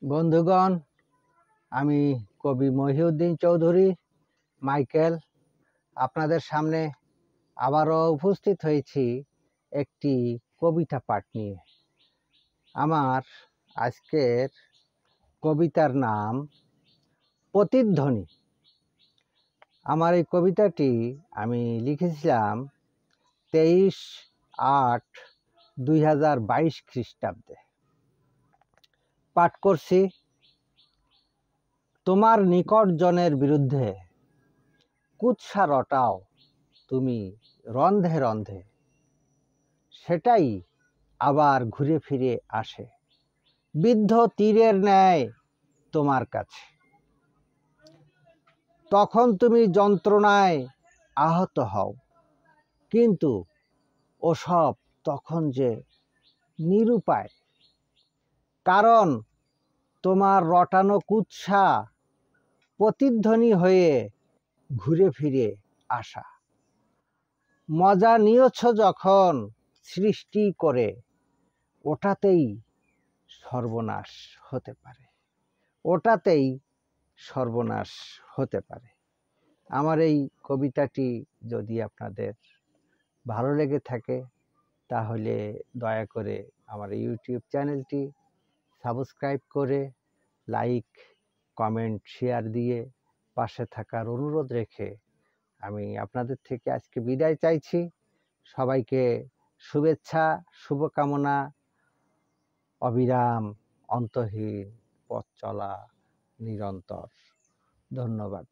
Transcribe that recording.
বন্ধুগণ, আমি কবি মহিউদ্দিন চৌধুরী মাইকেল আপনাদের সামনে আবারও উপস্থিত হয়েছি একটি কবিতা পাঠ নিয়ে। আমার আজকের কবিতার নাম প্রতিধ্বনি। আমার এই কবিতাটি আমি লিখেছিলাম 23/8/2022 খ্রিস্টাব্দে। পাঠ করছি। তোমার নিকটজনের বিরুদ্ধে কুৎসা রটাও তুমি রন্ধে রন্ধে, সেটাই আবার ঘুরে ফিরে আসে বিদ্ধ তীরের ন্যায় তোমার কাছে। তখন তুমি যন্ত্রণায় আহত হও, কিন্তু ওসব তখন যে নিরুপায়, কারণ তোমার রটানো কুৎসা প্রতিধ্বনি হয়ে ঘুরে ফিরে আসা। মজা নিয়েছ যখন সৃষ্টি করে, ওটাতেই সর্বনাশ হতে পারে, ওটাতেই সর্বনাশ হতে পারে। আমার এই কবিতাটি যদি আপনাদের ভালো লেগে থাকে তাহলে দয়া করে আমার ইউটিউব চ্যানেলটি সাবস্ক্রাইব করে লাইক, কমেন্ট, শেয়ার দিয়ে পাশে থাকার অনুরোধ রেখে আমি আপনাদের থেকে আজকে বিদায় চাইছি। সবাইকে শুভেচ্ছা, শুভকামনা, অবিরাম অন্তহীন পথ চলা নিরন্তর। ধন্যবাদ।